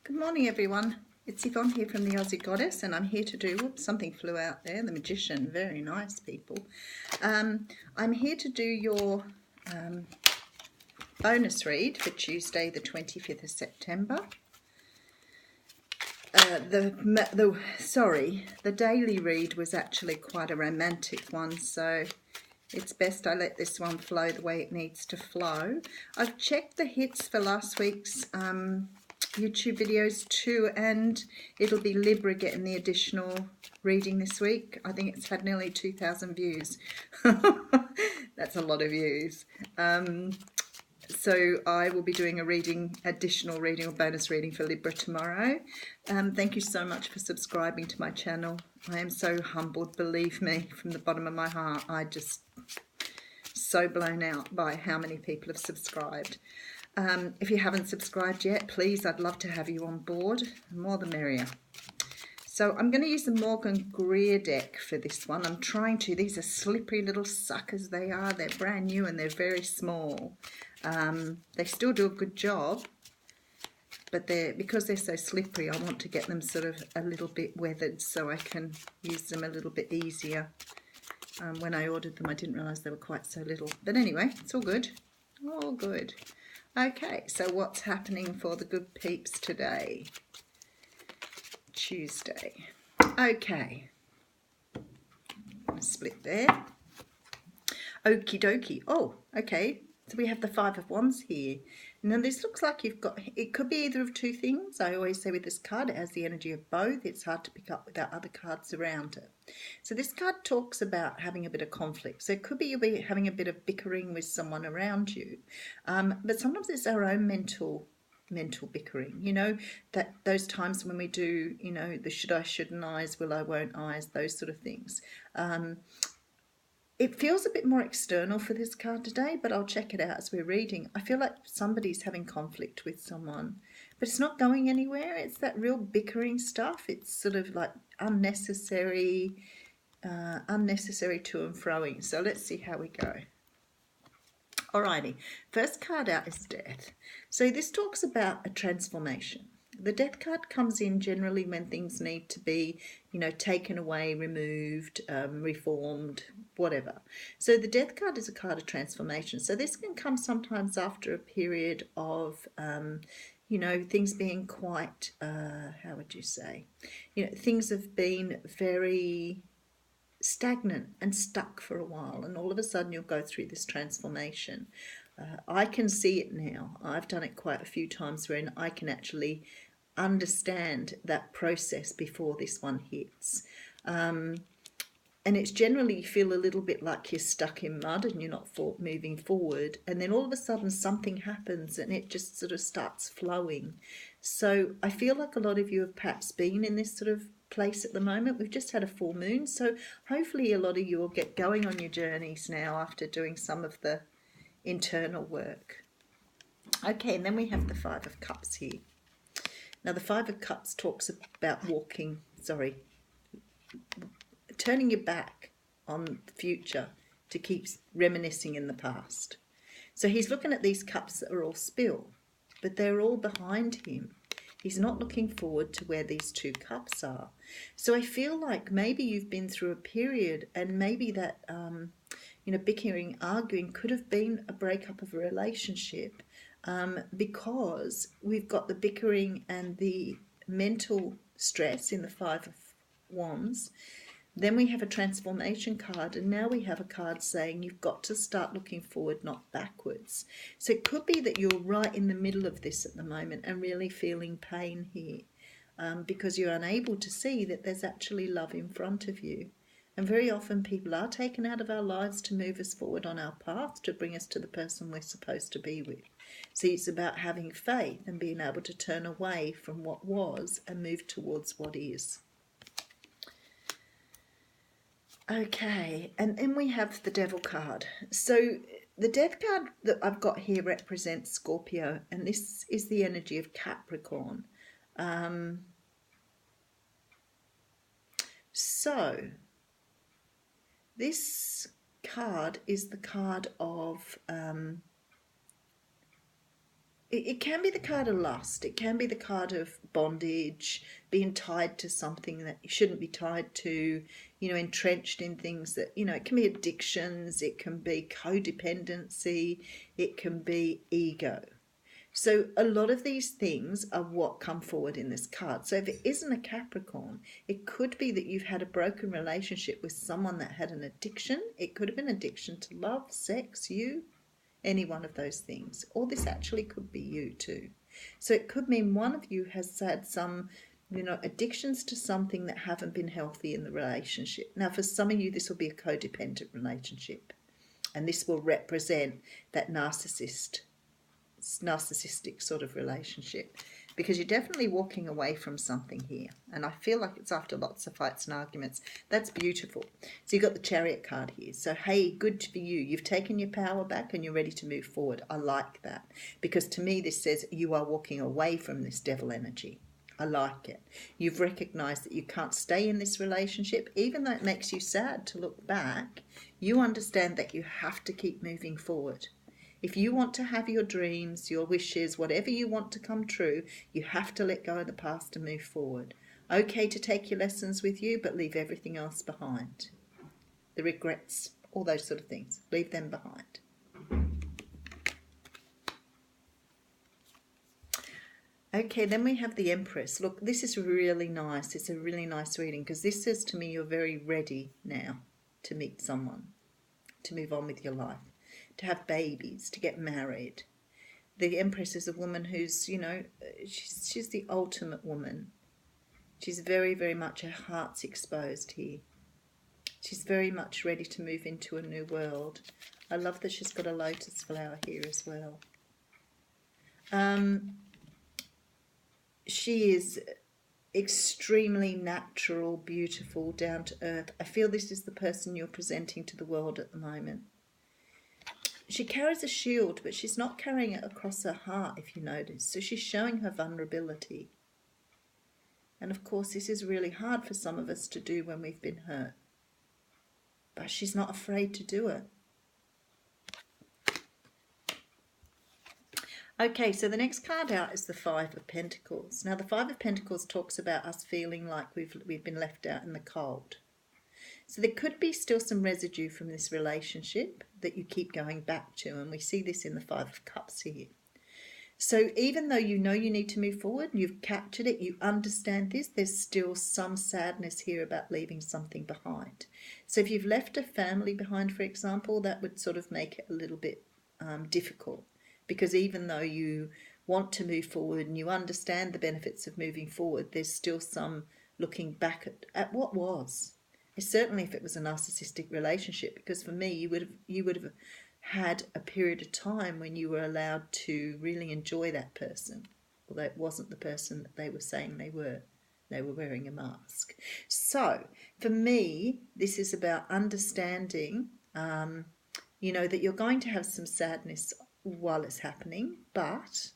Good morning, everyone. It's Yvonne here from the Aussie Goddess, and I'm here to do, whoops, something flew out there, the Magician, very nice, people. I'm here to do your bonus read for Tuesday, the 25th of September. The daily read was actually quite a romantic one, so it's best I let this one flow the way it needs to flow. I've checked the hits for last week's YouTube videos too, and it'll be Libra getting the additional reading this week. I think it's had nearly 2,000 views. That's a lot of views. So I will be doing a additional reading or bonus reading for Libra tomorrow. Thank you so much for subscribing to my channel. I am so humbled, believe me, from the bottom of my heart. I just so blown out by how many people have subscribed. If you haven't subscribed yet, please, I'd love to have you on board. The more the merrier. So I'm going to use the Morgan Greer deck for this one. I'm trying to. These are slippery little suckers they are. They're brand new and they're very small. They still do a good job, but because they're so slippery, I want to get them sort of a little bit weathered so I can use them a little bit easier. When I ordered them, I didn't realise they were quite so little. But anyway, it's all good. All good. Okay, so what's happening for the good peeps today? Tuesday. Okay. Split there. Okie dokie. Oh, okay. So we have the Five of Wands here. Now this looks like you've got, it could be either of two things. I always say with this card, it has the energy of both. It's hard to pick up without other cards around it. So this card talks about having a bit of conflict. So it could be you'll be having a bit of bickering with someone around you. But sometimes it's our own mental bickering, you know, that those times when we do, you know, the should I, shouldn't I's, will I, won't I's, those sort of things. It feels a bit more external for this card today, but I'll check it out as we're reading. I feel like somebody's having conflict with someone, but it's not going anywhere. It's that real bickering stuff. It's sort of like unnecessary to and froing. So let's see how we go. Alrighty, first card out is Death. So this talks about a transformation. The Death card comes in generally when things need to be, you know, taken away, removed, reformed, whatever. So the Death card is a card of transformation. So this can come sometimes after a period of, you know, things being quite, how would you say? You know, things have been very stagnant and stuck for a while, and all of a sudden you'll go through this transformation. I can see it now. I've done it quite a few times where I can actually understand that process before this one hits. And it's generally you feel a little bit like you're stuck in mud and you're not moving forward, and then all of a sudden something happens and it just sort of starts flowing. So I feel like a lot of you have perhaps been in this sort of place at the moment. We've just had a full moon, so hopefully a lot of you will get going on your journeys now after doing some of the internal work. Okay, and then we have the Five of Cups here. Now the Five of Cups talks about turning your back on the future to keep reminiscing in the past. So he's looking at these cups that are all spilled, but they're all behind him. He's not looking forward to where these two cups are. So I feel like maybe you've been through a period, and maybe that, you know, bickering, arguing could have been a breakup of a relationship, because we've got the bickering and the mental stress in the Five of Wands. Then we have a transformation card, and now we have a card saying you've got to start looking forward, not backwards. So it could be that you're right in the middle of this at the moment and really feeling pain here, because you're unable to see that there's actually love in front of you. And very often people are taken out of our lives to move us forward on our path, to bring us to the person we're supposed to be with. See, it's about having faith and being able to turn away from what was and move towards what is. Okay, and then we have the Devil card. So the Death card that I've got here represents Scorpio, and this is the energy of Capricorn. So this card is the card of it can be the card of lust. It can be the card of bondage, being tied to something that you shouldn't be tied to, entrenched in things that, it can be addictions, it can be codependency, it can be ego. So a lot of these things are what come forward in this card. So if it isn't a Capricorn, it could be that you've had a broken relationship with someone that had an addiction. It could have been addiction to love, sex, any one of those things. Or this actually could be you too. So it could mean one of you has had some, addictions to something that haven't been healthy in the relationship. Now, for some of you, this will be a codependent relationship. And this will represent that narcissistic sort of relationship, because you're definitely walking away from something here, and I feel like it's after lots of fights and arguments. That's beautiful. So you've got the Chariot card here. So hey, good for you. You've taken your power back and you're ready to move forward. I like that, because to me this says you are walking away from this devil energy. I like it. You've recognized that you can't stay in this relationship, even though it makes you sad to look back. You understand that you have to keep moving forward. If you want to have your dreams, your wishes, whatever you want to come true, you have to let go of the past and move forward. Okay to take your lessons with you, but leave everything else behind. The regrets, all those sort of things, leave them behind. Okay, then we have the Empress. Look, this is really nice. It's a really nice reading, because this says to me you're very ready now to meet someone, to move on with your life, to have babies, to get married. The Empress is a woman who's, she's the ultimate woman. She's very, very much, her heart's exposed here. She's very much ready to move into a new world. I love that she's got a lotus flower here as well. She is extremely natural, beautiful, down to earth. I feel this is the person you're presenting to the world at the moment. She carries a shield, but she's not carrying it across her heart, if you notice. So she's showing her vulnerability. And of course, this is really hard for some of us to do when we've been hurt. But she's not afraid to do it. Okay, so the next card out is the Five of Pentacles. Now, the Five of Pentacles talks about us feeling like we've been left out in the cold. So there could be still some residue from this relationship that you keep going back to, and we see this in the Five of Cups here. So even though you know you need to move forward, you've captured it, you understand this, there's still some sadness here about leaving something behind. So if you've left a family behind, for example, that would sort of make it a little bit difficult, because even though you want to move forward and you understand the benefits of moving forward, there's still some looking back at what was. Certainly if it was a narcissistic relationship, because for me you would have had a period of time when you were allowed to really enjoy that person, although it wasn't the person that they were saying they were. They were wearing a mask. So for me, this is about understanding, that you're going to have some sadness while it's happening, but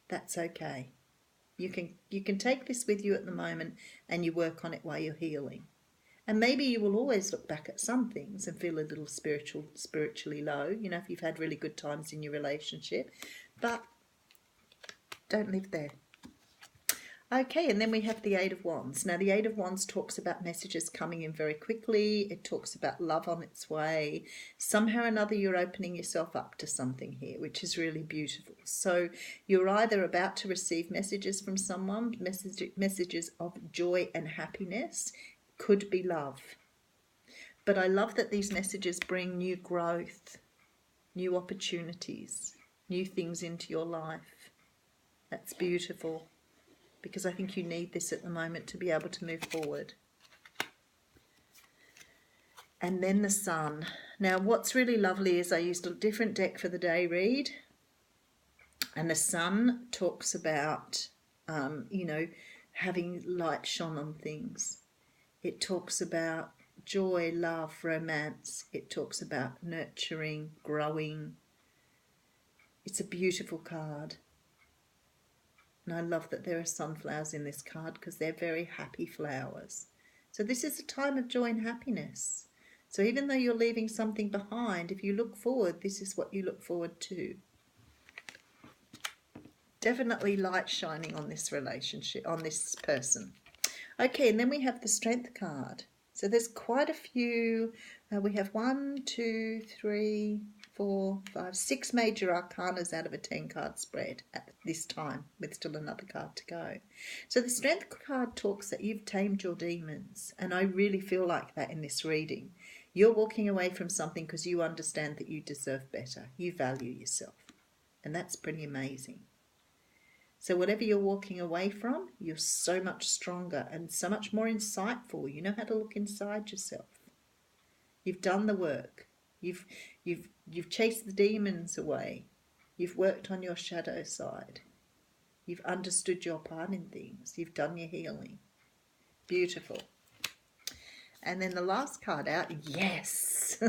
that's okay. You can take this with you at the moment and you work on it while you're healing. And maybe you will always look back at some things and feel a little spiritually low, if you've had really good times in your relationship, but don't live there. Okay, and then we have the Eight of Wands. Now, the Eight of Wands talks about messages coming in very quickly. It talks about love on its way. Somehow or another, you're opening yourself up to something here, which is really beautiful. So you're either about to receive messages from someone, messages of joy and happiness. Could be love. But I love that these messages bring new growth, new opportunities, new things into your life. That's beautiful, because I think you need this at the moment to be able to move forward. And then the Sun. Now, what's really lovely is I used a different deck for the day read, and the Sun talks about, having light shone on things. It talks about joy, love, romance. It talks about nurturing, growing. It's a beautiful card. And I love that there are sunflowers in this card, because they're very happy flowers. So this is a time of joy and happiness. So even though you're leaving something behind, if you look forward, this is what you look forward to. Definitely light shining on this relationship, on this person. Okay, and then we have the Strength card. So there's quite a few. We have 1, 2, 3, 4, 5, 6 major arcanas out of a 10-card spread at this time, with still another card to go. So the Strength card talks that you've tamed your demons, and I really feel like that in this reading. You're walking away from something because you understand that you deserve better. You value yourself, and that's pretty amazing. So whatever you're walking away from, you're so much stronger and so much more insightful. You know how to look inside yourself. You've done the work. You've chased the demons away. You've worked on your shadow side. You've understood your part in things. You've done your healing. Beautiful. And then the last card out, yes.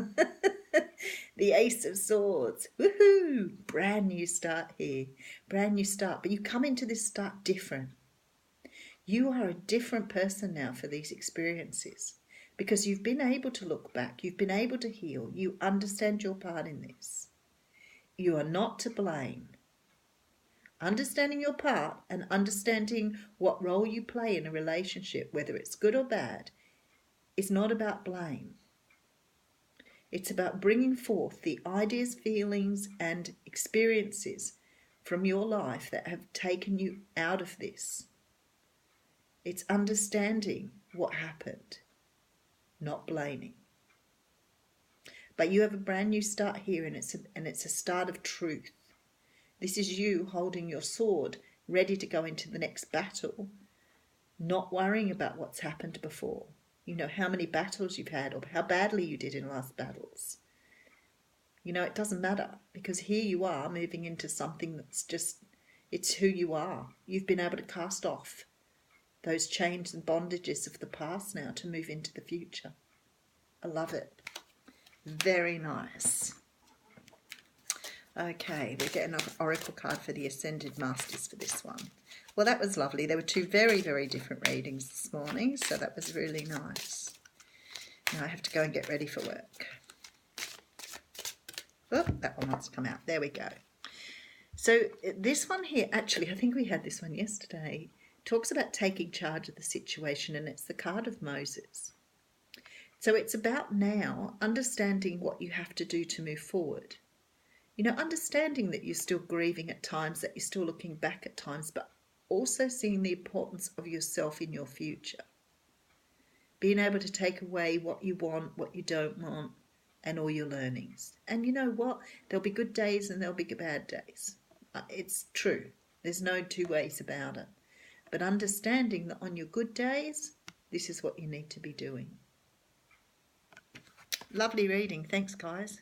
The Ace of Swords. Woohoo! Brand new start here. Brand new start. But you come into this start different. You are a different person now for these experiences because you've been able to look back. You've been able to heal. You understand your part in this. You are not to blame. Understanding your part and understanding what role you play in a relationship, whether it's good or bad, is not about blame. It's about bringing forth the ideas, feelings, and experiences from your life that have taken you out of this. It's understanding what happened, not blaming. But you have a brand new start here, and it's a start of truth. This is you holding your sword, ready to go into the next battle, not worrying about what's happened before. You know how many battles you've had or how badly you did in last battles. You know, it doesn't matter because here you are moving into something that's just, it's who you are. You've been able to cast off those chains and bondages of the past now to move into the future. I love it. Very nice. Okay, we're getting an oracle card for the Ascended Masters for this one. Well, that was lovely. There were two very, very different readings this morning, so that was really nice. Now I have to go and get ready for work. Oh, that one wants to come out. There we go. So this one here, actually, I think we had this one yesterday, talks about taking charge of the situation, and it's the card of Moses. So it's about now understanding what you have to do to move forward. You know, understanding that you're still grieving at times, that you're still looking back at times, but also seeing the importance of yourself in your future. Being able to take away what you want, what you don't want, and all your learnings. And you know what? There'll be good days and there'll be bad days. It's true. There's no two ways about it. But understanding that on your good days, this is what you need to be doing. Lovely reading. Thanks, guys.